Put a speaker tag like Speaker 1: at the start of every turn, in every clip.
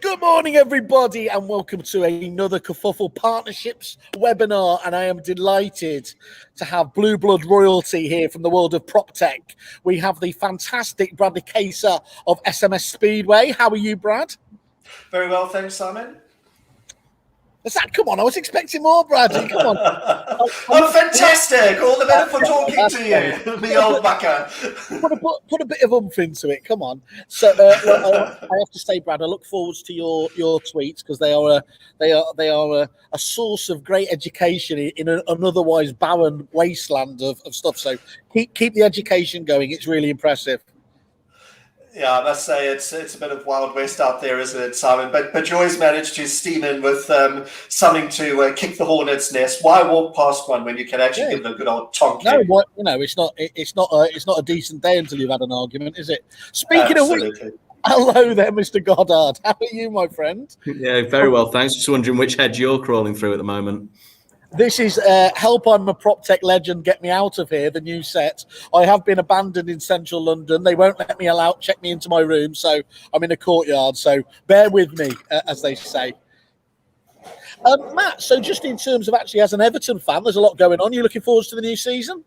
Speaker 1: Good morning, everybody, and welcome to another Kerfuffle Partnerships webinar. And I am delighted to have Blue Blood royalty here from the world of prop tech. We have the fantastic Bradley Caser of SMS Speedway. How are you, Brad?
Speaker 2: Very well, thanks, Simon.
Speaker 1: Come on, I was expecting more, Bradley. Come on.
Speaker 2: Oh, fantastic! All the better for talking to you, the old bucker.
Speaker 1: Put a bit of oomph into it. Come on. So I have to say, Brad, I look forward to your tweets because they are a source of great education in an otherwise barren wasteland of stuff. So keep the education going. It's really impressive.
Speaker 2: Yeah, I must say it's a bit of Wild West out there, isn't it, Simon? But you always manage to steam in with something to kick the hornet's nest. Why walk past one when you can actually give it a good old tonk?
Speaker 1: No, it's not a decent day until you've had an argument, is it? Speaking of which, hello there, Mr. Goddard. How are you, my friend?
Speaker 3: Yeah, very well, thanks. Just wondering which hedge you're crawling through at the moment.
Speaker 1: This is Help I'm a Prop Tech Legend, Get Me Out of Here, the new set. I have been abandoned in central London. They won't let me check me into my room, so I'm in a courtyard. So bear with me, as they say. Matt, so just in terms of actually as an Everton fan, there's a lot going on. You looking forward to the new season?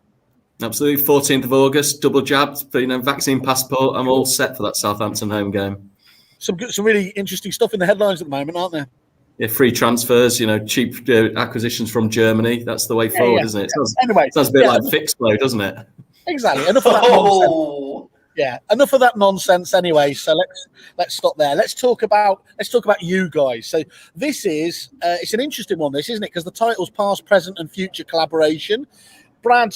Speaker 3: Absolutely. 14th of August, double jabbed, vaccine passport. I'm all set for that Southampton home game. Some
Speaker 1: really interesting stuff in the headlines at the moment, aren't there?
Speaker 3: Yeah, free transfers, cheap acquisitions from Germany. That's the way forward, isn't it? Sounds a bit like Fixflow, doesn't it?
Speaker 1: Exactly. Enough of that nonsense. Yeah, enough of that nonsense anyway. So let's stop there. Let's talk about you guys. So this is it's an interesting one, this, isn't it? Because the title's past, present, and future collaboration. Brad,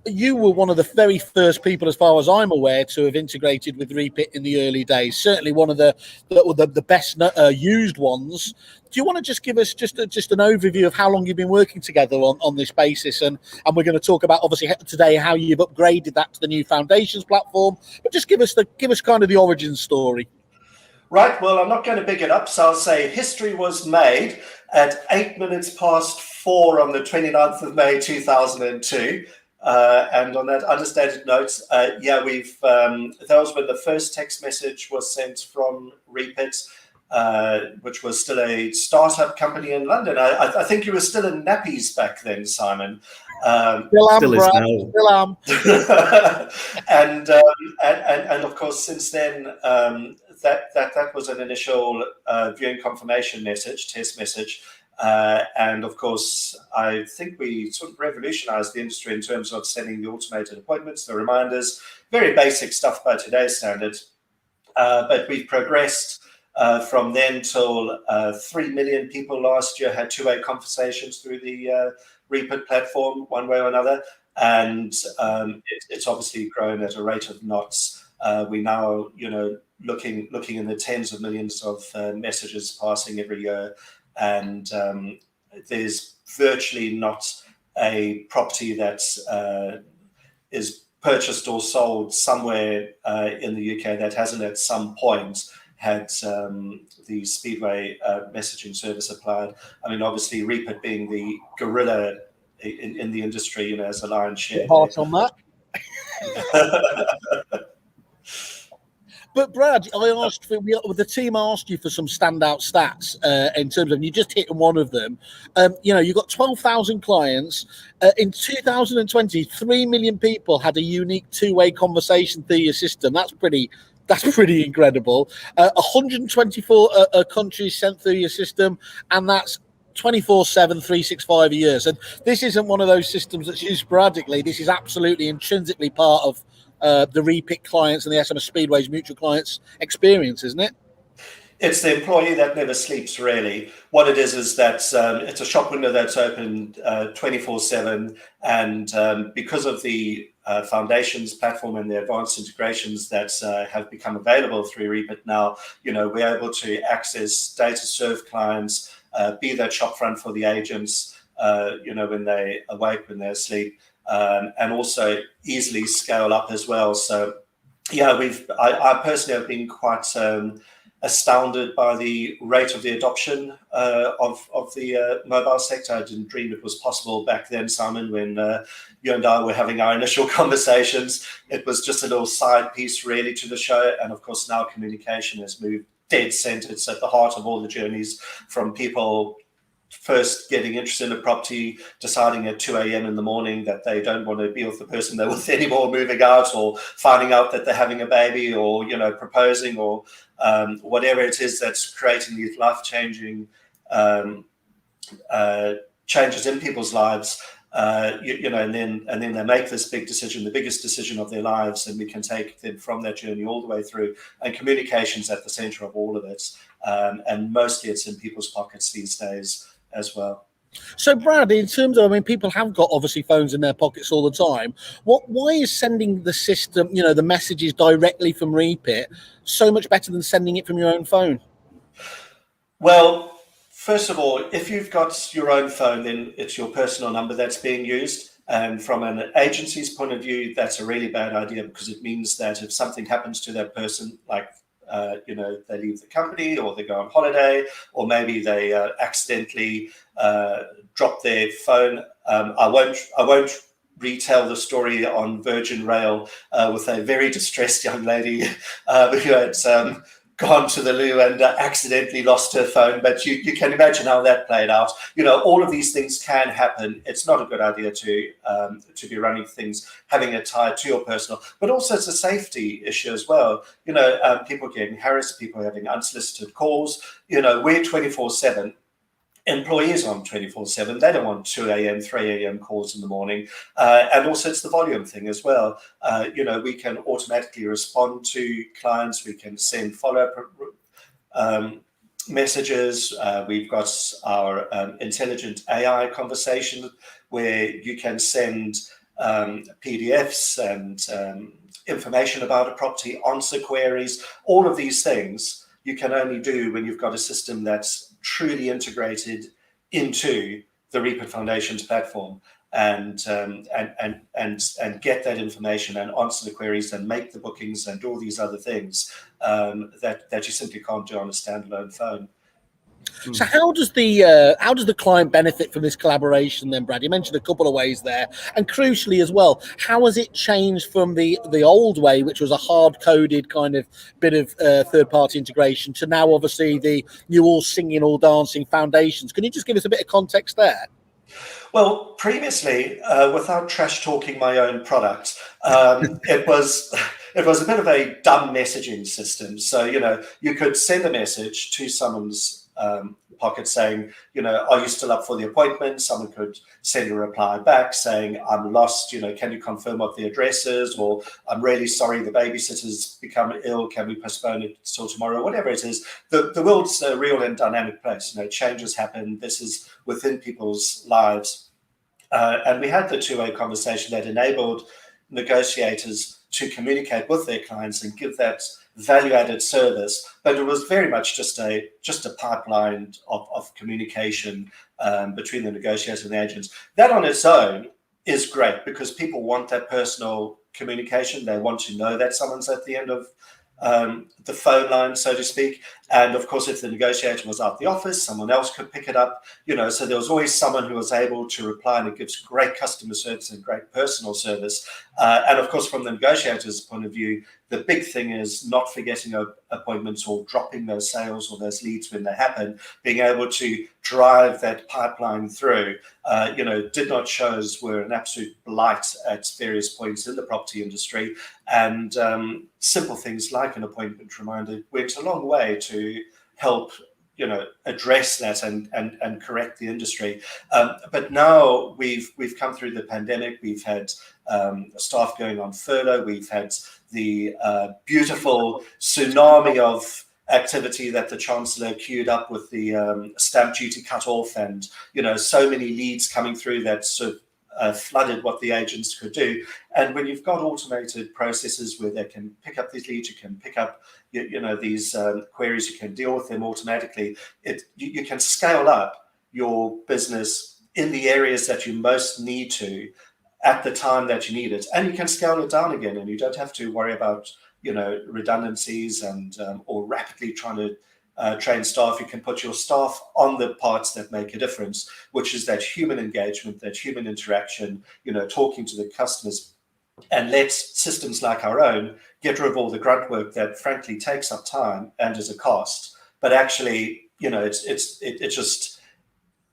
Speaker 1: you were one of the very first people, as far as I'm aware, to have integrated with Reapit in the early days. Certainly one of the best used ones. Do you want to just give us just an overview of how long you've been working together on this basis? And we're going to talk about, obviously, today how you've upgraded that to the new Foundations platform. But just give us kind of the origin story.
Speaker 2: Right. Well, I'm not going to big it up, so I'll say history was made at 8 minutes past 4 on the 29th of May 2002. And on that understated note, that was when the first text message was sent from Reapit, which was still a startup company in London. I think you were still in nappies back then, Simon.
Speaker 1: Still am.
Speaker 2: And of course, since then, that was an initial viewing confirmation message, test message. And of course, I think we sort of revolutionized the industry in terms of sending the automated appointments, the reminders, very basic stuff by today's standards. But we've progressed from then till 3 million people last year had two-way conversations through the Reapit platform, one way or another. And it's obviously grown at a rate of knots. We now, looking in the tens of millions of messages passing every year. And there's virtually not a property that is purchased or sold somewhere in the UK that hasn't at some point had the Speedway messaging service applied. I mean, obviously, Reapit being the gorilla in the industry, as a lion's share.
Speaker 1: Heart on that. But Brad, the team asked you for some standout stats in terms of, you just hit one of them. You've got 12,000 clients. In 2020, 3 million people had a unique two-way conversation through your system. That's pretty incredible. 124 countries sent through your system, and that's 24/7, 365 a year. So this isn't one of those systems that's used sporadically. This is absolutely intrinsically part of the Reapit clients and the SMS Speedway's mutual clients experience, isn't it?
Speaker 2: It's the employee that never sleeps, really. What it is that it's a shop window that's open 24/7, and because of the Foundations platform and the advanced integrations that have become available through Reapit now, we're able to access data serve clients, be that shop front for the agents, when they awake, when they're asleep, and also easily scale up as well. So, yeah, I personally have been quite astounded by the rate of the adoption of the mobile sector. I didn't dream it was possible back then, Simon, when you and I were having our initial conversations. It was just a little side piece really to the show. And of course, now communication has moved dead center. It's at the heart of all the journeys, from people first getting interested in a property, deciding at 2 a.m. in the morning that they don't want to be with the person they're with anymore, moving out, or finding out that they're having a baby, or proposing, or whatever it is that's creating these life-changing changes in people's lives. And then they make this big decision, the biggest decision of their lives, and we can take them from that journey all the way through. And communication's at the center of all of it, and mostly it's in people's pockets these days as well.
Speaker 1: So, Brad, in terms of, people have got obviously phones in their pockets all the time. Why is sending the system, the messages directly from Reapit so much better than sending it from your own phone?
Speaker 2: Well, first of all, if you've got your own phone, then it's your personal number that's being used. And from an agency's point of view, that's a really bad idea, because it means that if something happens to that person, like they leave the company, or they go on holiday, or maybe they accidentally drop their phone. I won't retell the story on Virgin Rail with a very distressed young lady who had gone to the loo and accidentally lost her phone, but you can imagine how that played out. All of these things can happen. It's not a good idea to be running things, having it tied to your personal, but also it's a safety issue as well. People getting harassed, people having unsolicited calls. We're 24/7. Employees on 24/7. They don't want 2 a.m., 3 a.m. calls in the morning. And also it's the volume thing as well. We can automatically respond to clients. We can send follow-up messages. We've got our intelligent AI conversation, where you can send PDFs and information about a property, answer queries. All of these things you can only do when you've got a system that's truly integrated into the Reapit Foundation's platform, and get that information and answer the queries and make the bookings and do all these other things that you simply can't do on a standalone phone.
Speaker 1: So how does the client benefit from this collaboration then, Brad? You mentioned a couple of ways there, and crucially as well, how has it changed from the old way, which was a hard-coded kind of bit of third-party integration, to now obviously the you all singing, all dancing foundations? Can you just give us a bit of context there?
Speaker 2: Well, previously, without trash talking my own product, it was a bit of a dumb messaging system. So you could send a message to someone's pocket saying, are you still up for the appointment? Someone could send a reply back saying, I'm lost, can you confirm what the address is? Or I'm really sorry, the babysitter's become ill, can we postpone it till tomorrow? Whatever it is, the world's a real and dynamic place. Changes happen. This is within people's lives. And we had the two-way conversation that enabled negotiators to communicate with their clients and give that value-added service, but it was very much just a pipeline of communication between the negotiator and the agents. That on its own is great, because people want that personal communication. They want to know that someone's at the end of the phone line, so to speak. And of course, if the negotiator was out the office, someone else could pick it up, so there was always someone who was able to reply, and it gives great customer service and great personal service. And of course, from the negotiator's point of view, the big thing is not forgetting appointments or dropping those sales or those leads when they happen, being able to drive that pipeline through. Did not shows were an absolute blight at various points in the property industry, and simple things like an appointment reminder went a long way to help address that and correct the industry. But now we've come through the pandemic. We've had staff going on furlough. We've had the beautiful tsunami of activity that the Chancellor queued up with the stamp duty cut off, and so many leads coming through that sort of flooded what the agents could do. And when you've got automated processes where they can pick up these leads, you can pick up these queries, you can deal with them automatically, you can scale up your business in the areas that you most need to at the time that you need it, and you can scale it down again, and you don't have to worry about redundancies and or rapidly trying to train staff. You can put your staff on the parts that make a difference, which is that human engagement, that human interaction, talking to the customers, and let systems like our own get rid of all the grunt work that frankly takes up time and is a cost. But actually, it's just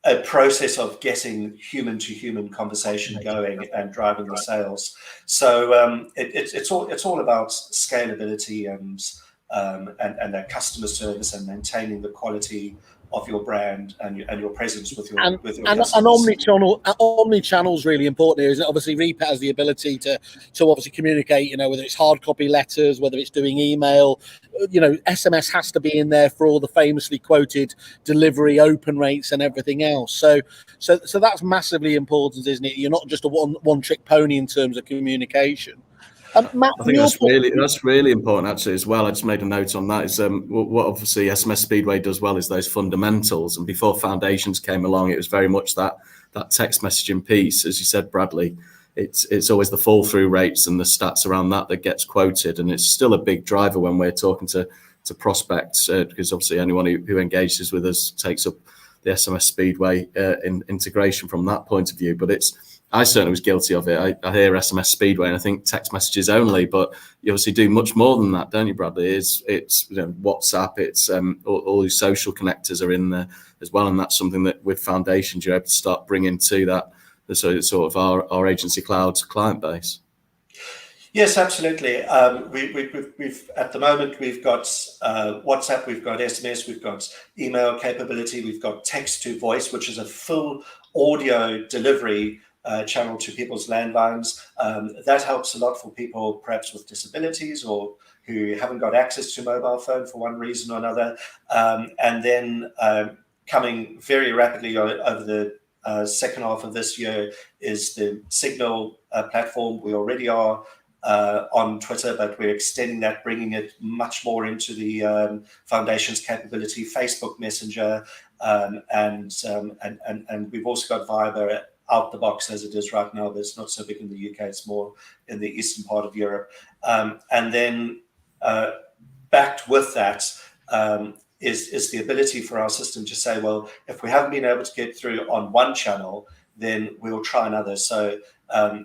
Speaker 2: a process of getting human to human conversation going and driving the sales. So it's all about scalability and that customer service and maintaining the quality of your brand and your presence with your customers.
Speaker 1: And omni-channel is really important here, isn't it? Obviously, Reapit has the ability to obviously communicate, whether it's hard copy letters, whether it's doing email, SMS has to be in there for all the famously quoted delivery open rates and everything else. So that's massively important, isn't it? You're not just a one-trick pony in terms of communication.
Speaker 3: Matt, I think that's really important actually as well. I just made a note on that. Is what obviously SMS Speedway does well is those fundamentals. And before foundations came along, it was very much that text messaging piece, as you said, Bradley. It's always the fall through rates and the stats around that gets quoted, and it's still a big driver when we're talking to prospects, because obviously anyone who engages with us takes up the SMS Speedway integration from that point of view. But I certainly was guilty of it. I hear SMS Speedway and I think text messages only, but you obviously do much more than that, don't you, Bradley? It's WhatsApp, it's all these social connectors are in there as well, and that's something that with foundations you're able to start bringing to that the sort of our agency cloud client base.
Speaker 2: Yes, absolutely. We've at the moment we've got WhatsApp, we've got SMS, we've got email capability, we've got text to voice, which is a full audio delivery channel to people's landlines. That helps a lot for people perhaps with disabilities or who haven't got access to mobile phone for one reason or another. And then coming very rapidly over the second half of this year is the Signal platform. We already are on Twitter, but we're extending that, bringing it much more into the foundation's capability, Facebook Messenger, and we've also got Viber out the box as it is right now, but it's not so big in the UK, it's more in the eastern part of Europe. And then backed with that is the ability for our system to say, well, if we haven't been able to get through on one channel, then we'll try another. So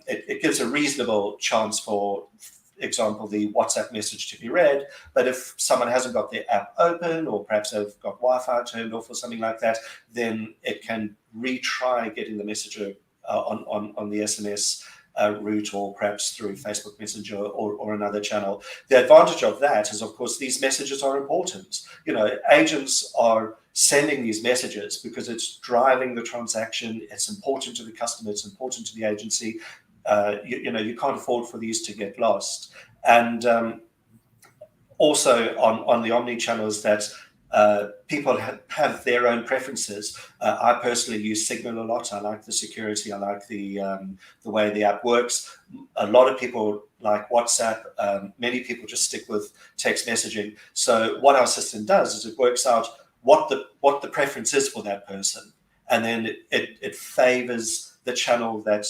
Speaker 2: it gives a reasonable chance for example, the WhatsApp message to be read, but if someone hasn't got their app open or perhaps they've got Wi-Fi turned off or something like that, then it can retry getting the message on the SMS route or perhaps through Facebook Messenger or another channel. The advantage of that is, of course, these messages are important. Agents are sending these messages because it's driving the transaction. It's important to the customer. It's important to the agency. You can't afford for these to get lost. And also on the omni channels that people have their own preferences. I personally use Signal a lot. I like the security. I like the way the app works. A lot of people like WhatsApp. Many people just stick with text messaging. So what our system does is it works out what the preference is for that person, and then it favors the channel that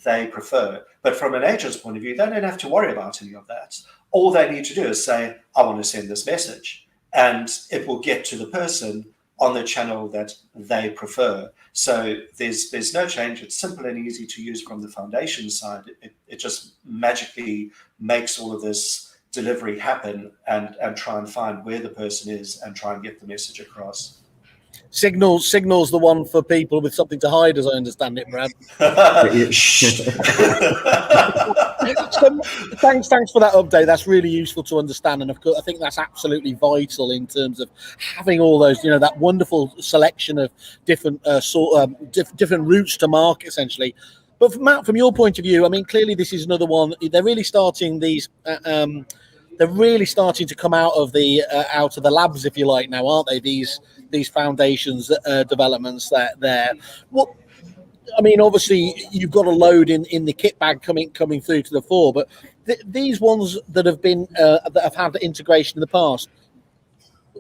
Speaker 2: they prefer. But from an agent's point of view, they don't have to worry about any of that. All they need to do is say, I want to send this message, and it will get to the person on the channel that they prefer. So there's no change. It's simple and easy to use from the foundation side. It just magically makes all of this delivery happen and try and find where the person is and try and get the message across.
Speaker 1: Signal's the one for people with something to hide, as I understand it, Brad. So, thanks for that update. That's really useful to understand, and of course, I think that's absolutely vital in terms of having all those, that wonderful selection of different different routes to market, essentially. But from Matt, from your point of view, I mean, clearly this is another one. They're really starting these. They're really starting to come out of the labs, if you like, now, aren't they? These foundations developments there. What I mean, obviously, you've got a load in the kit bag coming through to the fore, but these ones that have been that have had the integration in the past,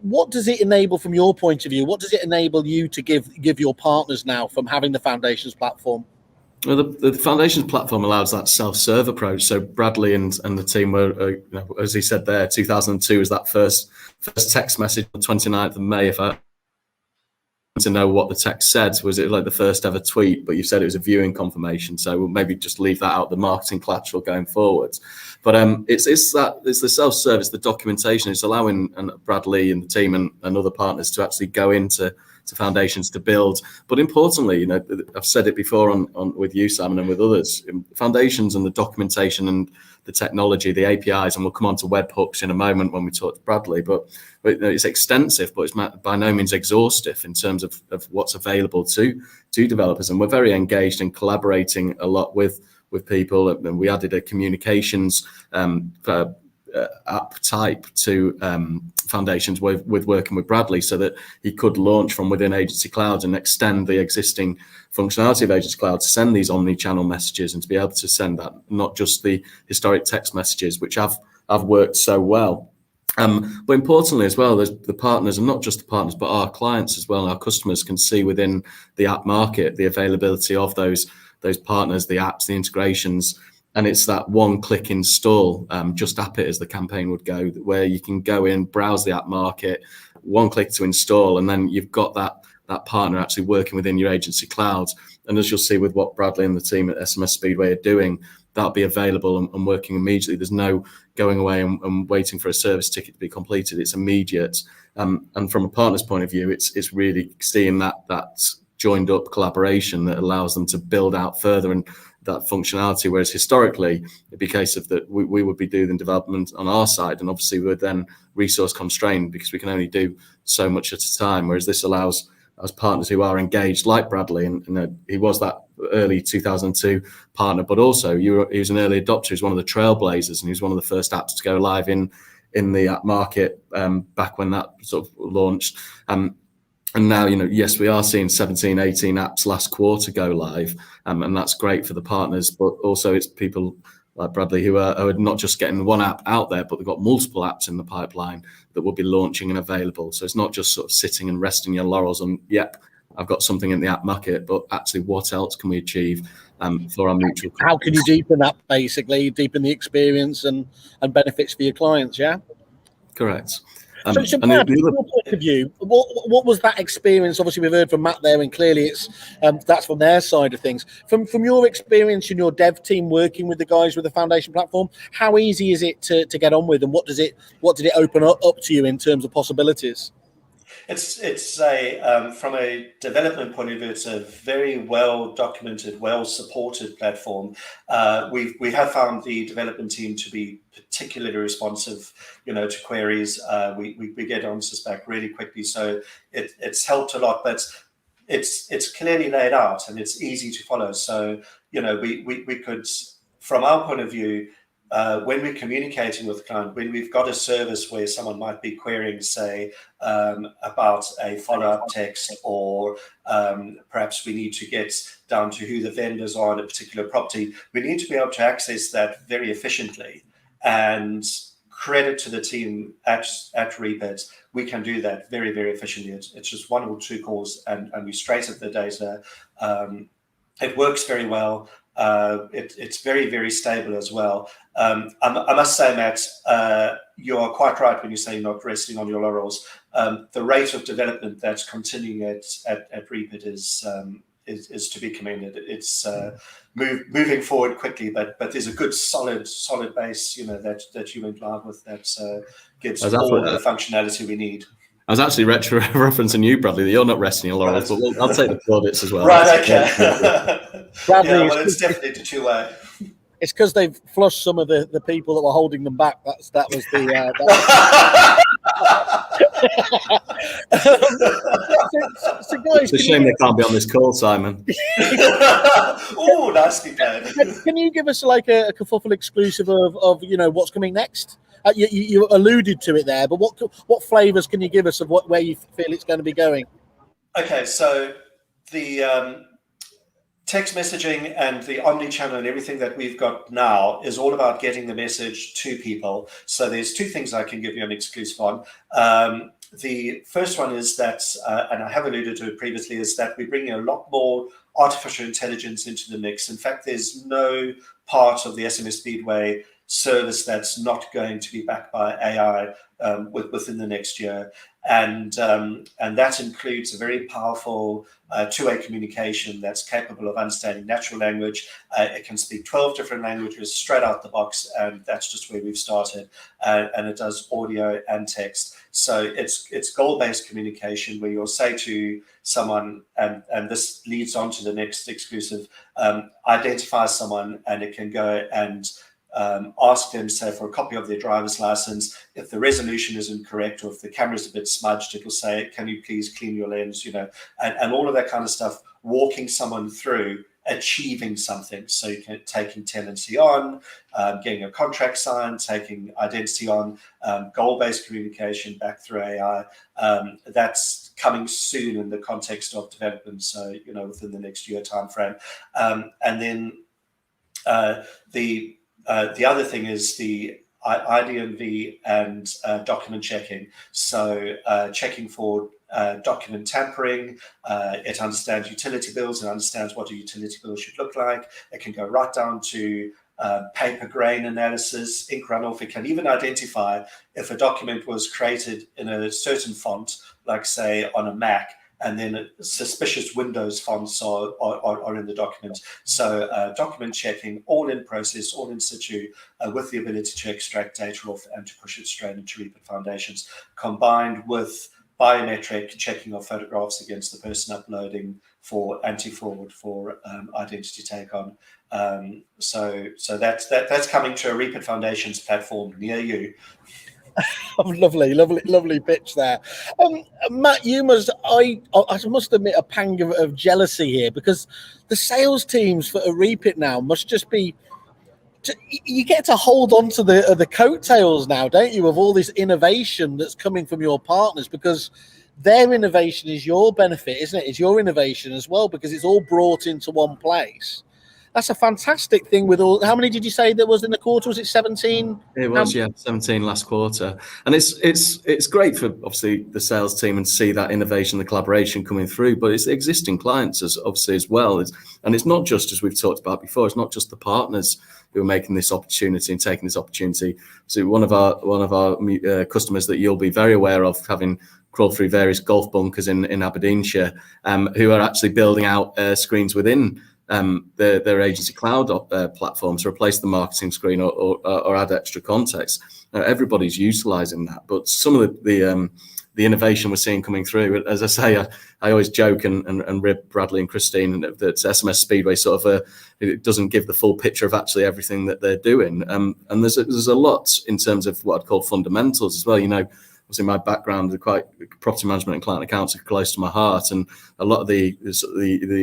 Speaker 1: what does it enable from your point of view? What does it enable you to give your partners now from having the foundations platform?
Speaker 3: Well, the foundations platform allows that self-serve approach. So Bradley and the team were, as he said there, 2002 was that first text message on the 29th of May, if I to know what the text said. Was it like the first ever tweet, but you said it was a viewing confirmation, so we'll maybe just leave that out, the marketing collateral going forwards. But it's the self-service, the documentation. It's allowing Bradley and the team and other partners to actually go into foundations to build. But importantly, you know, I've said it before on with you, Simon, and with others, foundations and the documentation and the technology, the APIs, and we'll come on to webhooks in a moment when we talk to Bradley, but it's extensive, but it's by no means exhaustive in terms of what's available to developers. And we're very engaged in collaborating a lot with people. And we added a communications app type to foundations with working with Bradley, so that he could launch from within Agency Cloud and extend the existing functionality of Agency Cloud to send these omni-channel messages and to be able to send that, not just the historic text messages, which have worked so well. But importantly as well, there's the partners, and not just the partners, but our clients as well, and our customers can see within the app market the availability of those partners, the apps, the integrations. And it's that one-click install, just app it as the campaign would go, where you can go in, browse the app market, one click to install, and then you've got that partner actually working within your Agency Cloud. And as you'll see with what Bradley and the team at SMS Speedway are doing, that'll be available and working immediately. There's no going away and waiting for a service ticket to be completed. It's immediate. And from a partner's point of view, it's really seeing that joined up collaboration that allows them to build out further and that functionality, whereas historically it'd be a case of that we would be doing development on our side, and obviously we're then resource constrained because we can only do so much at a time, whereas this allows us partners who are engaged, like Bradley, and he was that early 2002 partner, but also he was an early adopter. He's one of the trailblazers, and he was one of the first apps to go live in the app market back when that sort of launched. And now, you know, yes, we are seeing 17, 18 apps last quarter go live, and that's great for the partners, but also it's people like Bradley who are not just getting one app out there, but they've got multiple apps in the pipeline that will be launching and available. So it's not just sort of sitting and resting your laurels on, yep, I've got something in the app market, but actually what else can we achieve for our mutual?
Speaker 1: How can you deepen that, basically, deepen the experience and benefits for your clients, yeah?
Speaker 3: Correct.
Speaker 1: So Brad, from your point of view, what was that experience? Obviously, we've heard from Matt there, and clearly it's that's from their side of things. From your experience in your dev team working with the guys with the foundation platform, how easy is it to get on with, and what did it open up to you in terms of possibilities?
Speaker 2: It's a from a development point of view, it's a very well documented, well supported platform. We have found the development team to be particularly responsive, you know, to queries. We get answers back really quickly, so it's helped a lot. But it's clearly laid out and it's easy to follow. So, you know, we could, from our point of view, when we're communicating with the client, when we've got a service where someone might be querying, say, about a follow-up text, or perhaps we need to get down to who the vendors are on a particular property, we need to be able to access that very efficiently. And credit to the team at Reapit, we can do that very, very efficiently. It's just one or two calls and we straight at the data. It works very well. It's very, very stable as well. I must say, Matt, you are quite right when you say not resting on your laurels. The rate of development that's continuing at Reapit is to be commended. It's moving forward quickly, but there's a good solid base, you know, that you went live with that gives all the functionality we need.
Speaker 3: I was actually referencing you, Bradley, that you're not resting your laurels, but I'll take the plaudits as well.
Speaker 2: Right, okay.
Speaker 1: Bradley,
Speaker 2: yeah, well, it's definitely the two-way.
Speaker 1: It's because they've flushed some of the people that were holding them back. That was the. So guys,
Speaker 3: it's a shame they can't be on this call, Simon.
Speaker 2: Oh, nicely played.
Speaker 1: Can you give us like a kerfuffle exclusive of you know what's coming next? You alluded to it there, but what flavors can you give us of where you feel it's going to be going?
Speaker 2: Okay, so the text messaging and the omni-channel and everything that we've got now is all about getting the message to people. So there's two things I can give you an exclusive on. The first one is that, and I have alluded to it previously, is that we're bringing a lot more artificial intelligence into the mix. In fact, there's no part of the SMS Speedway service that's not going to be backed by AI within the next year. And that includes a very powerful two-way communication that's capable of understanding natural language. It can speak 12 different languages straight out the box, and that's just where we've started. And it does audio and text. So it's goal-based communication where you'll say to someone, and this leads on to the next exclusive, identify someone, and it can go and ask them, say, for a copy of their driver's license. If the resolution is incorrect or if the camera's a bit smudged, it will say, can you please clean your lens, and all of that kind of stuff, walking someone through achieving something. So you can taking tenancy on, getting a contract signed, taking identity on, goal-based communication back through AI. That's coming soon in the context of development, so within the next year timeframe. And then the other thing is the IDMV and document checking. So checking for document tampering. It understands utility bills. It understands what a utility bill should look like. It can go right down to paper grain analysis, ink runoff. It can even identify if a document was created in a certain font, like say on a Mac, and then suspicious Windows fonts are in the document. So document checking, all in process, all in situ, with the ability to extract data off and to push it straight into Reapit Foundations, combined with biometric checking of photographs against the person uploading for anti-fraud, for identity take-on. So that's coming to a Reapit Foundations platform near you.
Speaker 1: Lovely pitch there. Matt, I must admit a pang of jealousy here, because the sales teams for a Reapit now must just be, you get to hold on to the coattails now, don't you, of all this innovation that's coming from your partners, because their innovation is your benefit, isn't it? It's your innovation as well, because it's all brought into one place. That's a fantastic thing with all. How many did you say there was in the quarter? Was it 17?
Speaker 3: It was, 17 last quarter. And it's great for obviously the sales team and to see that innovation, the collaboration coming through, but it's existing clients as well. And it's not just, as we've talked about before, it's not just the partners who are making this opportunity and taking this opportunity. So one of our customers that you'll be very aware of, having crawled through various golf bunkers in Aberdeenshire, who are actually building out screens within their agency cloud platform to replace the marketing screen or add extra context. Everybody's utilizing that, but some of the innovation we're seeing coming through, as I say, I always joke and rib Bradley and Christine that SMS Speedway sort of it doesn't give the full picture of actually everything that they're doing. And there's a lot in terms of what I'd call fundamentals as well. Obviously, my background, quite property management and client accounts, are close to my heart, and a lot of the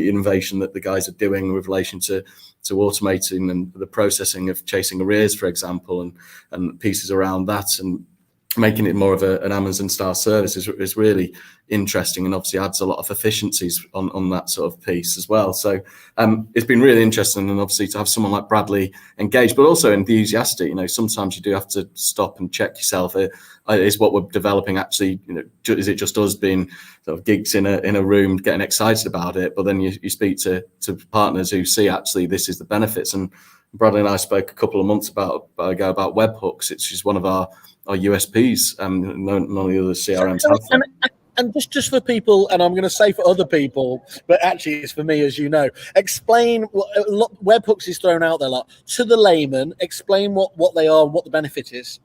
Speaker 3: innovation that the guys are doing with relation to automating and the processing of chasing arrears, for example, and pieces around that, and making it more of an Amazon style service is really interesting, and obviously adds a lot of efficiencies on that sort of piece as well. So it's been really interesting, and obviously to have someone like Bradley engaged, but also enthusiastic. Sometimes you do have to stop and check yourself. Is what we're developing actually, is it just us being sort of geeks in a room getting excited about it? But then you speak to partners who see actually this is the benefits. And Bradley and I spoke a couple of months ago about webhooks. It's just one of our USPs. None of the other CRMs have that.
Speaker 1: And just for people, and I'm going to say for other people, but actually it's for me, as you know, explain webhooks is thrown out there a lot. To the layman, explain what they are and what the benefit is.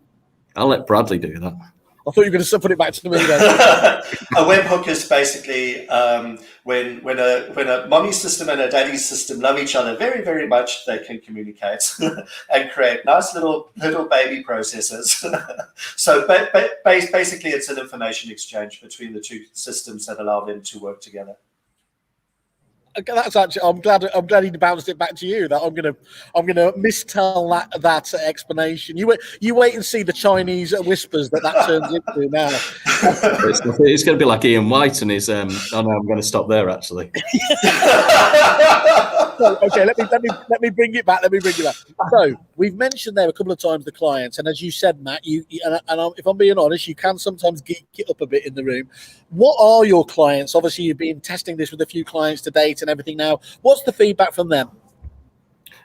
Speaker 3: I'll let Bradley do that.
Speaker 1: I thought you were going to put it back to me then.
Speaker 2: A webhook is basically when a mommy system and a daddy system love each other very, very much, they can communicate and create nice little baby processes. So basically, it's an information exchange between the two systems that allow them to work together.
Speaker 1: That's actually. I'm glad he bounced it back to you. That I'm gonna mistell that explanation. You wait and see the Chinese whispers that turns into now.
Speaker 3: It's going to be like Ian White and his. Oh no, I'm going to stop there actually.
Speaker 1: Okay, let me bring it back. So we've mentioned there a couple of times the clients, and as you said, Matt, if I'm being honest, you can sometimes geek it up a bit in the room. What are your clients? Obviously, you've been testing this with a few clients to date and everything. Now, what's the feedback from them?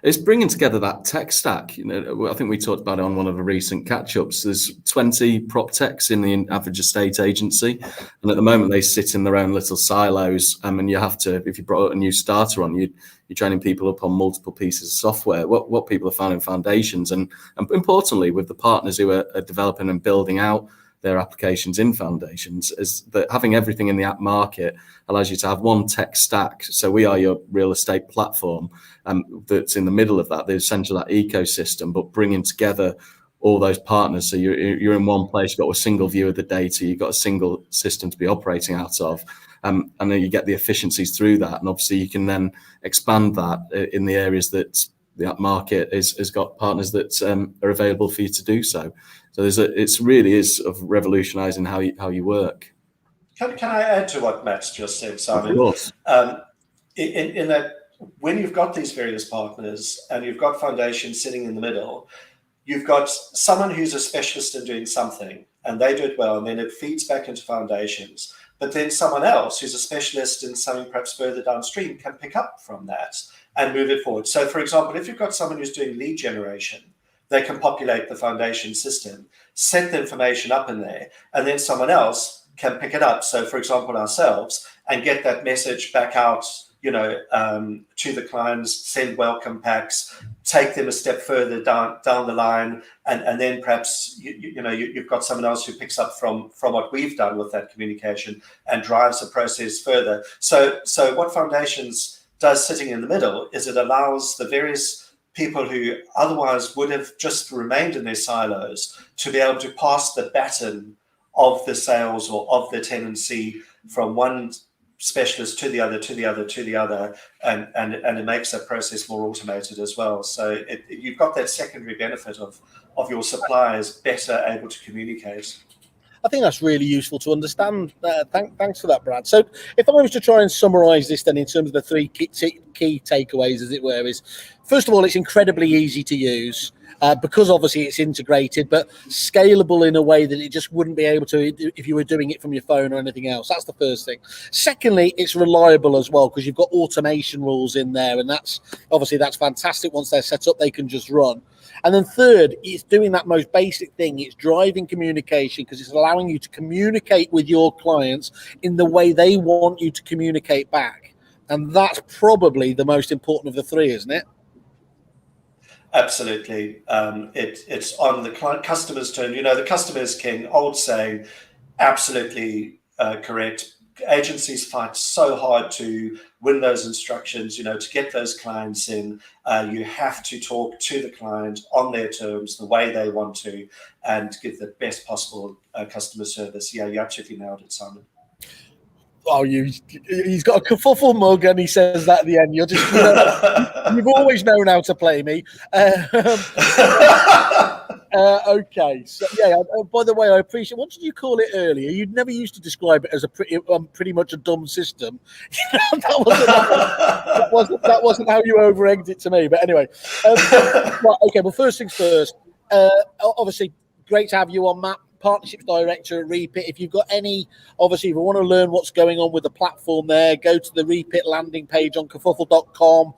Speaker 3: It's bringing together that tech stack. You know, I think we talked about it on one of the recent catch-ups. There's 20 prop techs in the average estate agency, and at the moment they sit in their own little silos. And you have to, if you brought a new starter on, you're training people up on multiple pieces of software. What people have found in Foundations, and importantly with the partners who are developing and building out their applications in Foundations, is that having everything in the app market allows you to have one tech stack. So we are your real estate platform that's in the middle of that, the essential that ecosystem, but bringing together all those partners. So you're in one place, you've got a single view of the data, you've got a single system to be operating out of. And then you get the efficiencies through that. And obviously you can then expand that in the areas that the app market has got partners that are available for you to do so. So it's really is sort of revolutionising how you work.
Speaker 2: Can I add to what Matt's just said, Simon?
Speaker 3: Of course.
Speaker 2: In that, when you've got these various partners and you've got Foundations sitting in the middle, you've got someone who's a specialist in doing something and they do it well, and then it feeds back into Foundations. But then someone else who's a specialist in something perhaps further downstream can pick up from that and move it forward. So, for example, if you've got someone who's doing lead generation, they can populate the Foundation system, set the information up in there, and then someone else can pick it up. So, for example, ourselves, and get that message back out, to the clients, send welcome packs, take them a step further down the line, and then perhaps you've got someone else who picks up from what we've done with that communication and drives the process further. So what Foundations does sitting in the middle is it allows the various people who otherwise would have just remained in their silos to be able to pass the baton of the sales or of the tenancy from one specialist to the other, and it makes that process more automated as well. So you've got that secondary benefit of your suppliers better able to communicate.
Speaker 1: I think that's really useful to understand. Thanks for that, Brad. So if I was to try and summarise this then in terms of the three key takeaways, as it were, is first of all, it's incredibly easy to use because obviously it's integrated, but scalable in a way that it just wouldn't be able to if you were doing it from your phone or anything else. That's the first thing. Secondly, it's reliable as well because you've got automation rules in there, and that's fantastic. Once they're set up, they can just run. And then third, it's doing that most basic thing. It's driving communication because it's allowing you to communicate with your clients in the way they want you to communicate back. And that's probably the most important of the three, isn't it?
Speaker 2: Absolutely. It's on the customer's turn. The customer is king, old saying, absolutely correct. Agencies fight so hard to win those instructions, to get those clients in. You have to talk to the client on their terms, the way they want to, and give the best possible customer service. Yeah, you absolutely nailed it, Simon.
Speaker 1: Oh, he's got a kerfuffle mug and he says that at the end. You've always known how to play me. Okay, so yeah. By the way, I appreciate. What did you call it earlier? You'd never used to describe it as a pretty much a dumb system. that wasn't how you over-egged it to me. But anyway, right, okay. Well, first things first. Obviously, great to have you on, Matt. Partnerships Director at Reapit. If you've got if you want to learn what's going on with the platform there, go to the Reapit landing page on kerfuffle.com,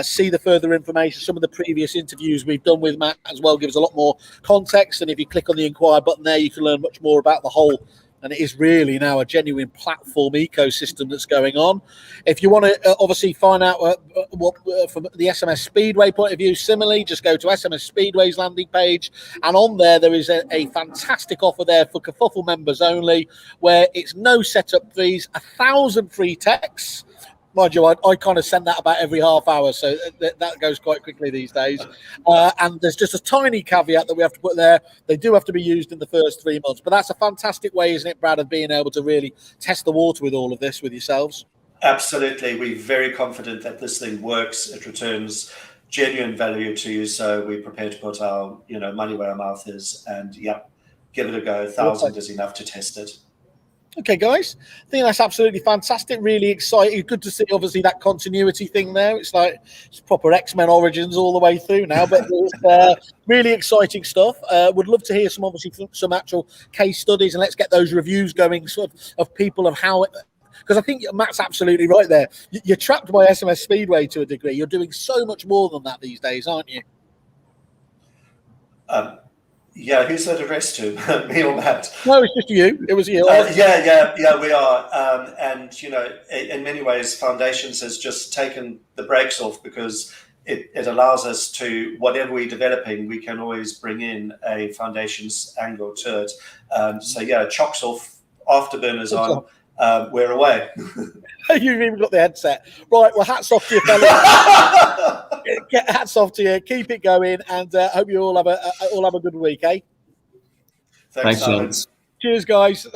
Speaker 1: see the further information. Some of the previous interviews we've done with Matt as well gives a lot more context, and if you click on the inquire button there, you can learn much more about the whole. And it is really now a genuine platform ecosystem that's going on. If you want to obviously find out what from the SMS Speedway point of view, similarly, just go to SMS Speedway's landing page. And on there is a fantastic offer there for Kerfuffle members only, where it's no setup fees, 1,000 free texts. Mind you, I kind of send that about every half hour, so that goes quite quickly these days. And there's just a tiny caveat that we have to put there. They do have to be used in the first 3 months. But that's a fantastic way, isn't it, Brad, of being able to really test the water with all of this with yourselves? Absolutely.
Speaker 2: We're very confident that this thing works. It returns genuine value to you. So we're prepared to put our money where our mouth is. And, give it a go. 1,000 is enough to test it.
Speaker 1: Okay, guys, I think that's absolutely fantastic. Really exciting. Good to see, obviously, that continuity thing there. It's like it's proper X-Men Origins all the way through now, but it's really exciting stuff. Would love to hear some actual case studies, and let's get those reviews going, sort of people of how because I think Matt's absolutely right there. You're trapped by SMS Speedway to a degree. You're doing so much more than that these days, aren't you?
Speaker 2: Yeah, who's that addressed to? Me or Matt?
Speaker 1: No, it's just you. It was you.
Speaker 2: Yeah, we are. And, you know, in many ways, Foundations has just taken the brakes off because it allows us to, whatever we're developing, we can always bring in a Foundations angle to it. So, yeah, chocks off, afterburners on, we're away.
Speaker 1: You've even got the headset. Right, well, hats off to you, fellas. Hats off to you. Keep it going, and hope you all have a good week, eh?
Speaker 2: Thanks,
Speaker 3: Thanks.
Speaker 1: Cheers, guys.